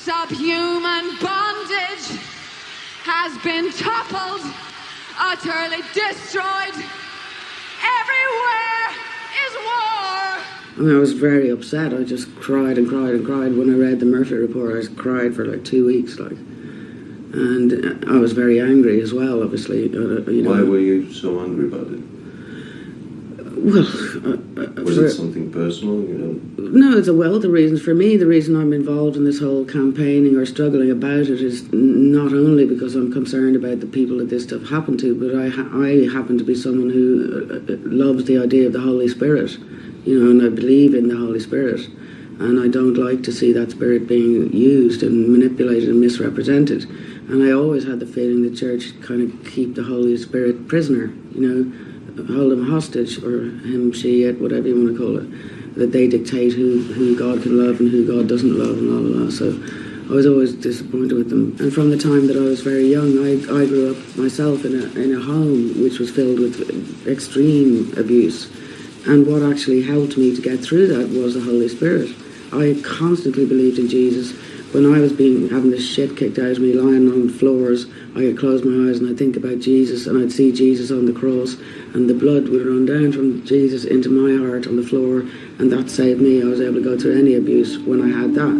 Subhuman bondage has been toppled, utterly destroyed. Everywhere is war. I was very upset. I just cried and cried and cried when I read the Murphy report. I cried for like 2 weeks, like, and I was very angry as well. Obviously, you know. Why were you so angry about it? Well, was it something personal? You know? No, the reasons for me. The reason I'm involved in this whole campaigning or struggling about it is not only because I'm concerned about the people that this stuff happened to, but I happen to be someone who loves the idea of the Holy Spirit, you know, and I believe in the Holy Spirit, and I don't like to see that Spirit being used and manipulated and misrepresented. And I always had the feeling the Church kind of keep the Holy Spirit prisoner, you know. Hold him hostage, or him, she, it, whatever you want to call it, that they dictate who God can love and who God doesn't love and blah, blah, blah. So I was always disappointed with them. And from the time that I was very young, I grew up myself in a home which was filled with extreme abuse. And what actually helped me to get through that was the Holy Spirit. I constantly believed in Jesus. When I was having this shit kicked out of me, lying on floors, I could close my eyes and I'd think about Jesus and I'd see Jesus on the cross and the blood would run down from Jesus into my heart on the floor, and that saved me. I was able to go through any abuse when I had that.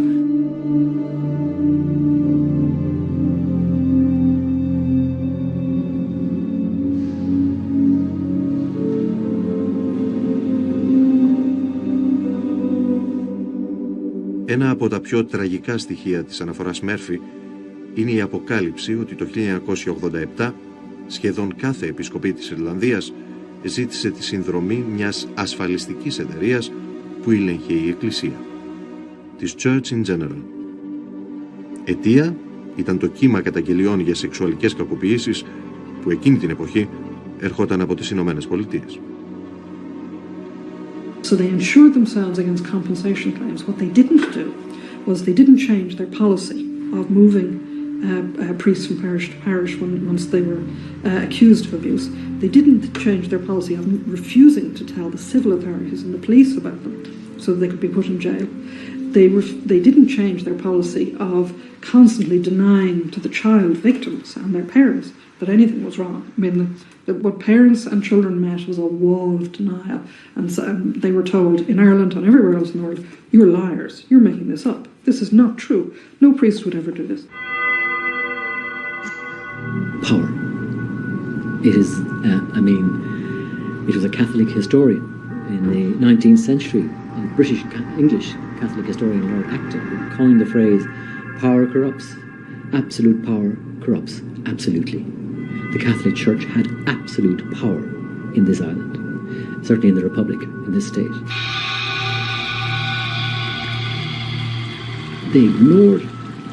Ένα από τα πιο τραγικά στοιχεία της αναφοράς Μέρφυ είναι η αποκάλυψη ότι το 1987 σχεδόν κάθε επισκοπή της Ιρλανδίας ζήτησε τη συνδρομή μιας ασφαλιστικής εταιρείας που ήλεγχε η Εκκλησία, της Church in General. Αιτία ήταν το κύμα καταγγελιών για σεξουαλικές κακοποίησεις που εκείνη την εποχή ερχόταν από τις Ηνωμένες Πολιτείες. So they insured themselves against compensation claims. What they didn't do was they didn't change their policy of moving priests from parish to parish once they were accused of abuse. They didn't change their policy of refusing to tell the civil authorities and the police about them so that they could be put in jail. They didn't change their policy of constantly denying to the child victims and their parents that anything was wrong. I mean, what parents and children met was a wall of denial, and so, they were told in Ireland and everywhere else in the world, "You're liars. You're making this up. This is not true. No priest would ever do this." Power. It is, it was a Catholic historian in the 19th century, a British English Catholic historian, Lord Acton, who coined the phrase, "Power corrupts. Absolute power corrupts absolutely." The Catholic Church had absolute power in this island, certainly in the Republic, in this state. They ignored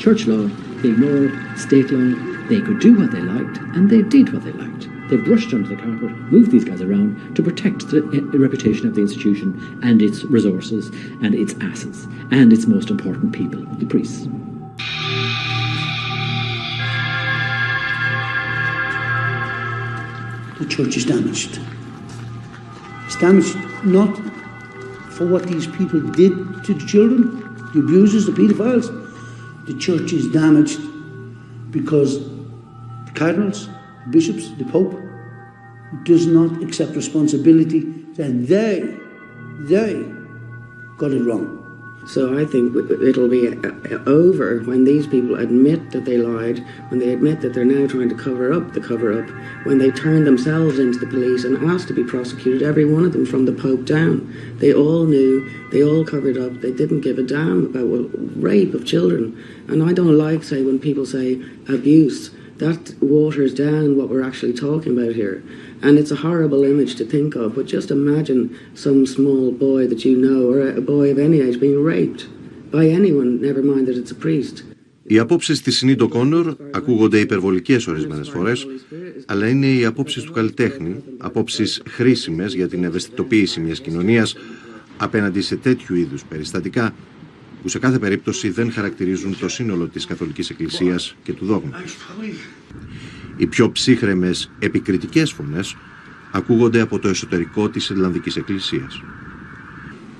church law, they ignored state law. They could do what they liked, and they did what they liked. They brushed under the carpet, moved these guys around to protect the reputation of the institution and its resources and its assets and its most important people, the priests. The church is damaged. It's damaged not for what these people did to the children, the abusers, the paedophiles. The church is damaged because the cardinals, the bishops, the Pope does not accept responsibility that they got it wrong. So I think it'll be over when these people admit that they lied, when they admit that they're now trying to cover up the cover-up, when they turn themselves into the police and asked to be prosecuted, every one of them from the Pope down. They all knew, they all covered up, they didn't give a damn about rape of children. And I don't like, say, when people say abuse, that waters down what we're actually talking about here. And it's a horrible image to think of, but just imagine some small boy that you know, or a boy of any age, being raped by anyone, never mind that it's a priest. Οι απόψεις της Sinead O Connor ακούγονται υπερβολικές ορισμένες φορές, αλλά είναι οι απόψεις του καλλιτέχνη, απόψεις χρήσιμες για την ευαισθητοποίηση μιας κοινωνίας απέναντι σε τέτοιου είδους περιστατικά, που σε κάθε περίπτωση δεν χαρακτηρίζουν το σύνολο της Καθολικής Εκκλησίας και του δόγματος. Οι πιο ψύχρεμες επικριτικές φωνές ακούγονται από το εσωτερικό της Ιρλανδικής Εκκλησίας.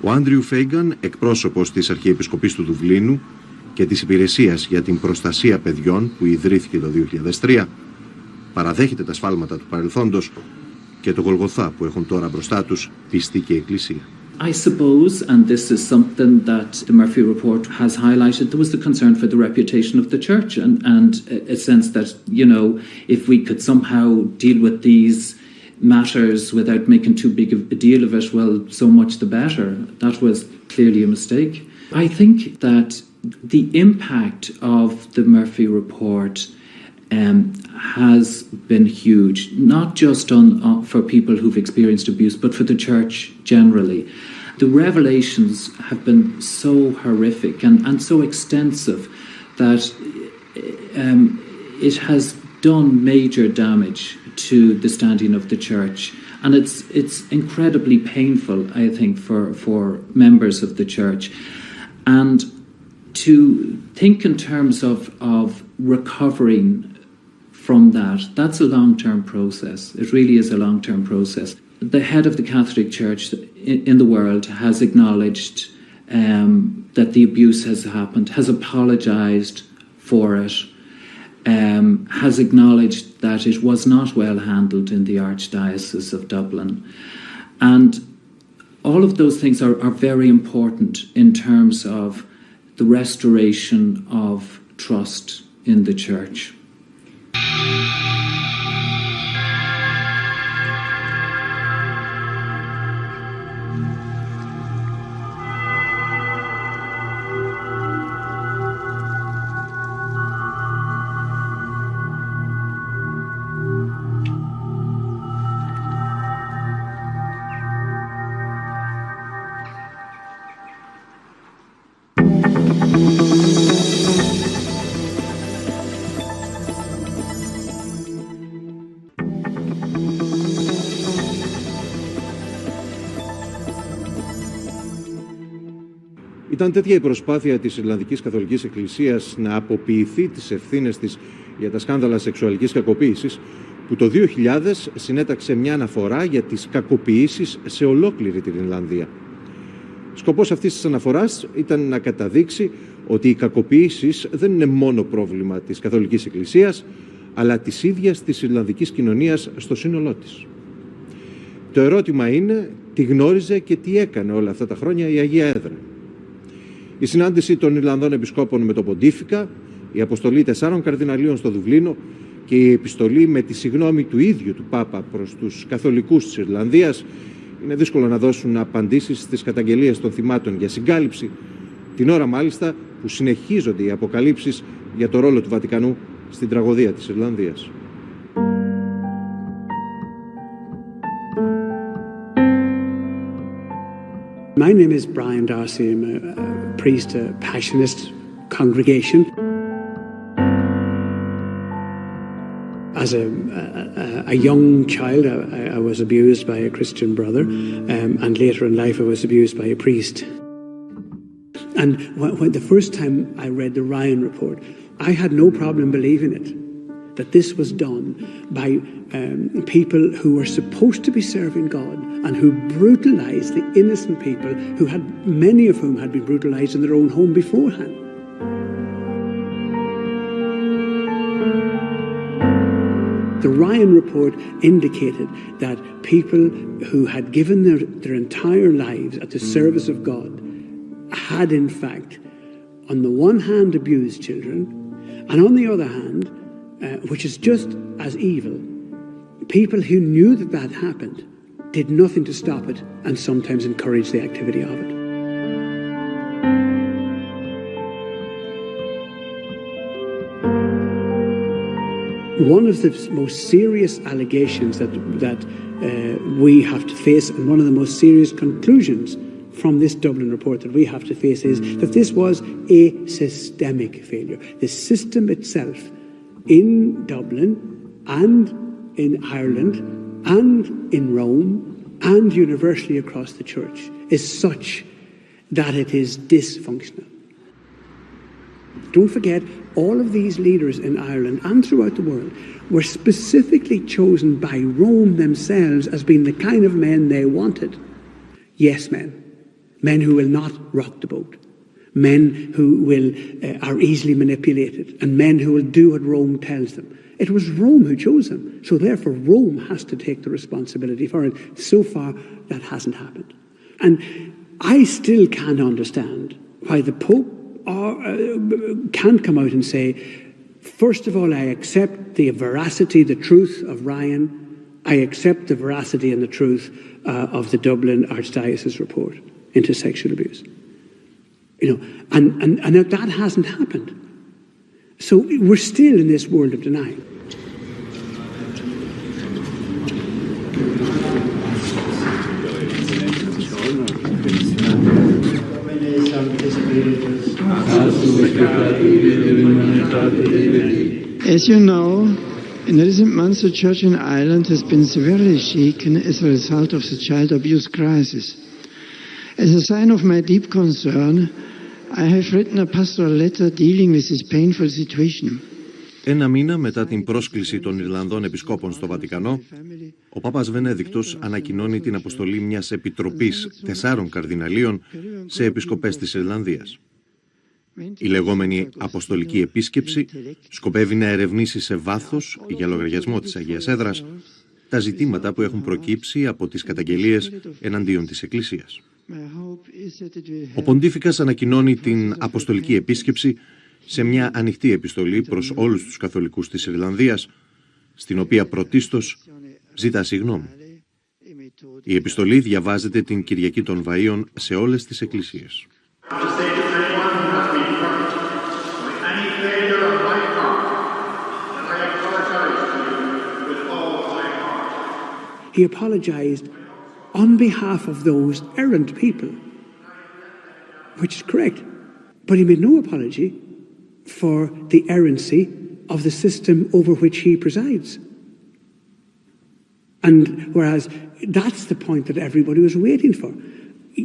Ο Άντριου Φέιγκαν, εκπρόσωπος της Αρχιεπισκοπής του Δουβλίνου και της Υπηρεσίας για την Προστασία Παιδιών που ιδρύθηκε το 2003, παραδέχεται τα σφάλματα του παρελθόντος και το Γολγοθά που έχουν τώρα μπροστά τους πιστή και Εκκλησία. I suppose, and this is something that the Murphy report has highlighted, there was the concern for the reputation of the church and a sense that, you know, if we could somehow deal with these matters without making too big a deal of it, well, so much the better. That was clearly a mistake. I think that the impact of the Murphy report has been huge, not just for people who've experienced abuse, but for the church generally. The revelations have been so horrific and so extensive that it has done major damage to the standing of the church. And it's incredibly painful, I think, for members of the church. And to think in terms of recovering from that's a long-term process. It really is a long-term process. The head of the Catholic Church in the world has acknowledged that the abuse has happened, has apologised for it, has acknowledged that it was not well handled in the Archdiocese of Dublin. And all of those things are very important in terms of the restoration of trust in the Church. Ήταν τέτοια η προσπάθεια της Ιρλανδικής Καθολικής Εκκλησίας να αποποιηθεί τις ευθύνες της για τα σκάνδαλα σεξουαλικής κακοποίησης, που το 2000 συνέταξε μια αναφορά για τις κακοποίησεις σε ολόκληρη την Ιρλανδία. Σκοπός αυτής της αναφοράς ήταν να καταδείξει ότι οι κακοποίησεις δεν είναι μόνο πρόβλημα της Καθολικής Εκκλησίας, αλλά της ίδιας της Ιρλανδικής κοινωνίας στο σύνολό της. Το ερώτημα είναι τι γνώριζε και τι έκανε όλα αυτά τα χρόνια η Αγία Έδρα. Η συνάντηση των Ιρλανδών Επισκόπων με τον Ποντίφικα, η αποστολή 4 καρδιναλίων στο Δουβλίνο και η επιστολή με τη συγγνώμη του ίδιου του Πάπα προς τους καθολικούς της Ιρλανδίας είναι δύσκολο να δώσουν απαντήσεις στις καταγγελίες των θυμάτων για συγκάλυψη, την ώρα μάλιστα που συνεχίζονται οι αποκαλύψεις για το ρόλο του Βατικανού στην τραγωδία της Ιρλανδίας. My name is Brian Darcy. I'm a priest, a Passionist congregation. As a young child, I was abused by a Christian brother, and later in life I was abused by a priest. And when the first time I read the Ryan report, I had no problem believing it, that this was done by people who were supposed to be serving God and who brutalised the innocent people who had, many of whom had been brutalised in their own home beforehand. The Ryan report indicated that people who had given their entire lives at the service of God had in fact, on the one hand, abused children, and on the other hand, which is just as evil, people who knew that that happened did nothing to stop it and sometimes encouraged the activity of it. One of the most serious allegations that we have to face, and one of the most serious conclusions from this Dublin report that we have to face, is that this was a systemic failure. The system itself in Dublin and in Ireland and in Rome and universally across the church is such that it is dysfunctional. Don't forget, all of these leaders in Ireland and throughout the world were specifically chosen by Rome themselves as being the kind of men they wanted. Yes men. Men who will not rock the boat. Men who are easily manipulated. And men who will do what Rome tells them. It was Rome who chose them. So therefore Rome has to take the responsibility for it. So far that hasn't happened. And I still can't understand why the Pope can't come out and say, first of all, I accept the veracity, the truth of Ryan. I accept the veracity and the truth of the Dublin Archdiocese report into sexual abuse. You know, and that hasn't happened. So we're still in this world of denial. As you know, in recent months the Church in Ireland has been severely shaken as a result of the child abuse crisis. As a sign of my deep concern, I have written a pastoral letter dealing with this painful situation. Ένα μήνα μετά την πρόσκληση των Ιρλανδών Επισκόπων στο Βατικανό, ο Πάπας Βενέδικτος ανακοινώνει την αποστολή μιας επιτροπής 4 καρδιναλίων σε επισκοπές της Ιρλανδίας. Η λεγόμενη αποστολική επίσκεψη σκοπεύει να ερευνήσει σε βάθος, για λογαριασμό της Αγίας Έδρας, τα ζητήματα που έχουν προκύψει από τις καταγγελίες εναντίον της Εκκλησίας. Ο Ποντίφικας ανακοινώνει την αποστολική επίσκεψη σε μια ανοιχτή επιστολή προς όλους τους καθολικούς της Ιρλανδίας, στην οποία πρωτίστως ζητά συγγνώμη. Η επιστολή διαβάζεται την Κυριακή των Βαΐων σε όλες τις εκκλησίες. He apologized on behalf of those errant people, which is correct. But he made no apology for the errancy of the system over which he presides. And whereas that's the point that everybody was waiting for.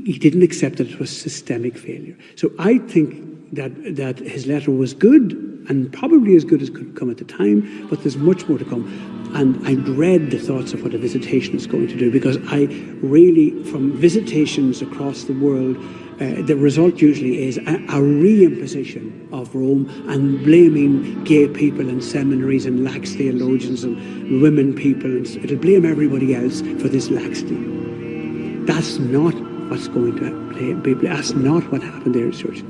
he didn't accept that it was systemic failure. So I think that his letter was good, and probably as good as could come at the time, but there's much more to come. And I dread the thoughts of what a visitation is going to do, because I really, from visitations across the world, the result usually is a reimposition of Rome and blaming gay people and seminaries and lax theologians and women people, and it'll blame everybody else for this laxity. That's not what's going to happen. That's not what happened there in the church.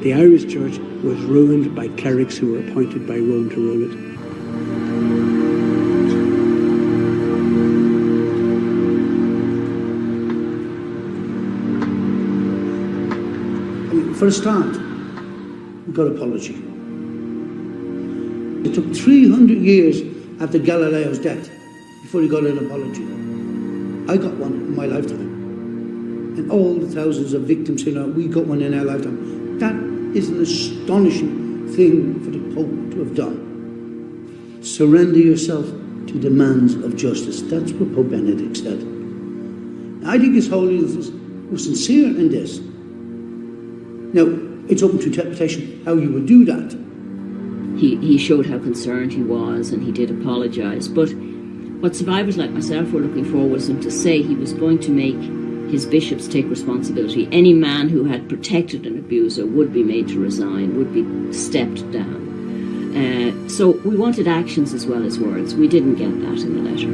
The Irish church was ruined by clerics who were appointed by Rome to rule it. For a start, we got apology. It took 300 years after Galileo's death before he got an apology. I got one in my lifetime. And all the thousands of victims, we got one in our lifetime. That is an astonishing thing for the Pope to have done. Surrender yourself to demands of justice. That's what Pope Benedict said. I think His Holiness was sincere in this. Now, it's open to interpretation how you would do that. He showed how concerned he was, and he did apologise. But what survivors like myself were looking for was him to say he was going to make his bishops take responsibility. Any man who had protected an abuser would be made to resign, would be stepped down. So we wanted actions as well as words. We didn't get that in the letter.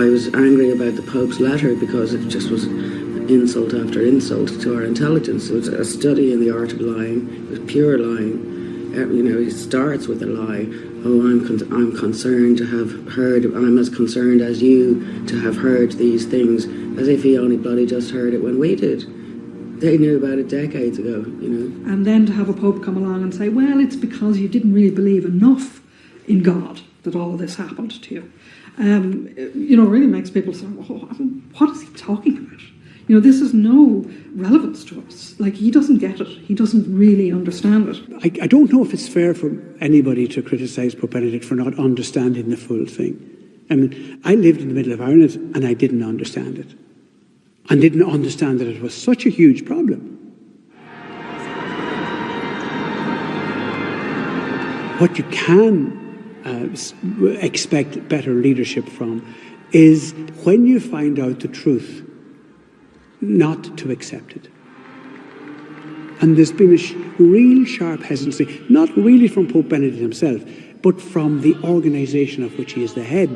I was angry about the Pope's letter because it just was insult after insult to our intelligence. It was a study in the art of lying. It was pure lying. He starts with a lie. Oh, I'm concerned to have heard, I'm as concerned as you to have heard these things, as if he only bloody just heard it when we did. They knew about it decades ago, And then to have a Pope come along and say, well, it's because you didn't really believe enough in God that all of this happened to you. Really makes people say, what is he talking about? This has no relevance to us. Like, he doesn't get it. He doesn't really understand it. I don't know if it's fair for anybody to criticise Pope Benedict for not understanding the full thing. I mean, I lived in the middle of Ireland and I didn't understand it. And didn't understand that it was such a huge problem. What you can expect better leadership from is when you find out the truth, not to accept it. And there's been a real sharp hesitancy, not really from Pope Benedict himself, but from the organisation of which he is the head,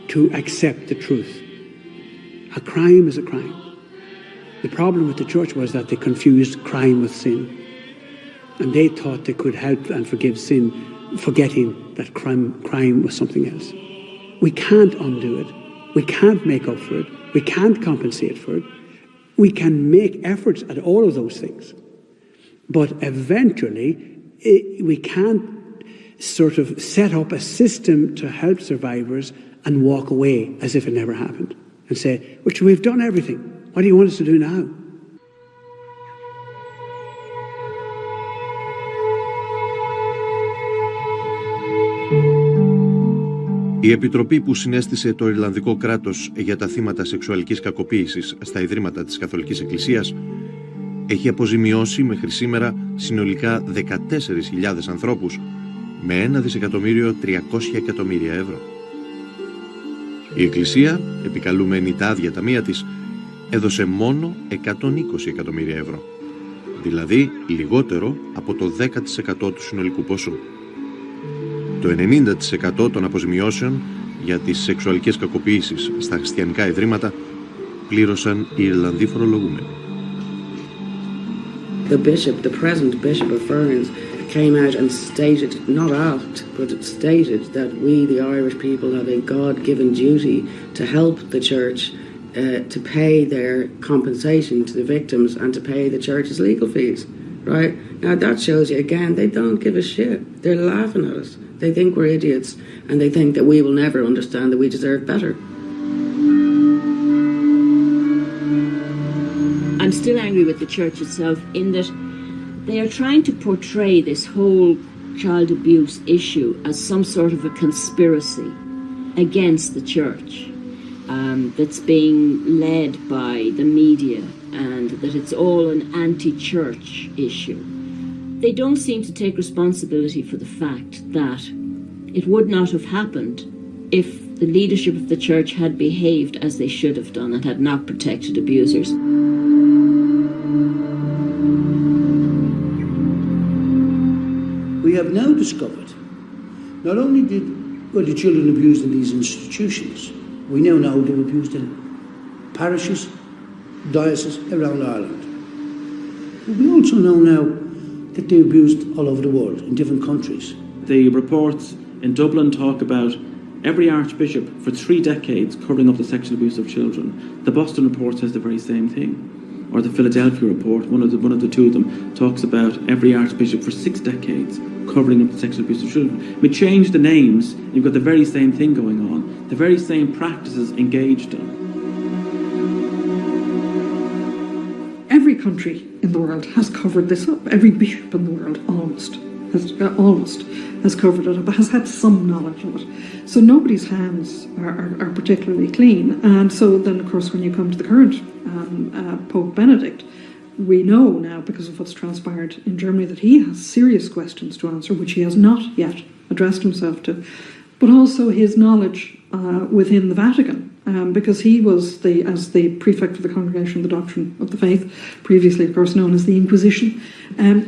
to accept the truth. A crime is a crime. The problem with the church was that they confused crime with sin. And they thought they could help and forgive sin, forgetting that crime was something else. We can't undo it. We can't make up for it. We can't compensate for it. We can make efforts at all of those things. But eventually, we can't sort of set up a system to help survivors and walk away as if it never happened and say, well, we've done everything. What do you want us to do now? Η επιτροπή που συνέστησε το Ιρλανδικό κράτος για τα θύματα σεξουαλικής κακοποίησης στα Ιδρύματα της Καθολικής Εκκλησίας έχει αποζημιώσει μέχρι σήμερα συνολικά 14.000 ανθρώπους με 1.300.000.000 ευρώ. Η Εκκλησία, επικαλούμενη τα άδεια ταμεία της, έδωσε μόνο 120 εκατομμύρια ευρώ, δηλαδή λιγότερο από το 10% του συνολικού ποσού. Το 90% των αποζημιώσεων για τις σεξουαλικές κακοποίησεις στα χριστιανικά ιδρύματα πλήρωσαν οι Ιρλανδοί φορολογούμενοι. The present Bishop of Ferns came out and stated, not asked, but stated that we, the Irish people, have a God-given duty to help the church to pay their compensation to the victims and to pay the church's legal fees, right? Now that shows you, again, they don't give a shit. They're laughing at us. They think we're idiots, and they think that we will never understand that we deserve better. I I'm still angry with the church itself in that they are trying to portray this whole child abuse issue as some sort of a conspiracy against the church that's being led by the media, and that it's all an anti-church issue. They don't seem to take responsibility for the fact that it would not have happened if the leadership of the church had behaved as they should have done and had not protected abusers. We have now discovered not only were the children abused in these institutions, we now know they were abused in parishes, dioceses around Ireland. But we also know now that they were abused all over the world, in different countries. The reports in Dublin talk about every archbishop for 3 decades covering up the sexual abuse of children. The Boston report says the very same thing. Or the Philadelphia report, one of the two of them, talks about every archbishop for 6 decades covering up the sexual abuse of children. We change the names, you've got the very same thing going on, the very same practices engaged in. Every country in the world has covered this up. Every bishop in the world almost has covered it up, has had some knowledge of it. So nobody's hands are particularly clean. And so then, of course, when you come to the current Pope Benedict, we know now, because of what's transpired in Germany, that he has serious questions to answer, which he has not yet addressed himself to, but also his knowledge within the Vatican, because he was, as the prefect of the Congregation of the Doctrine of the Faith, previously, of course, known as the Inquisition,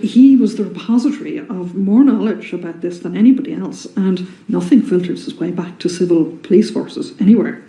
he was the repository of more knowledge about this than anybody else, and nothing filters its way back to civil police forces anywhere.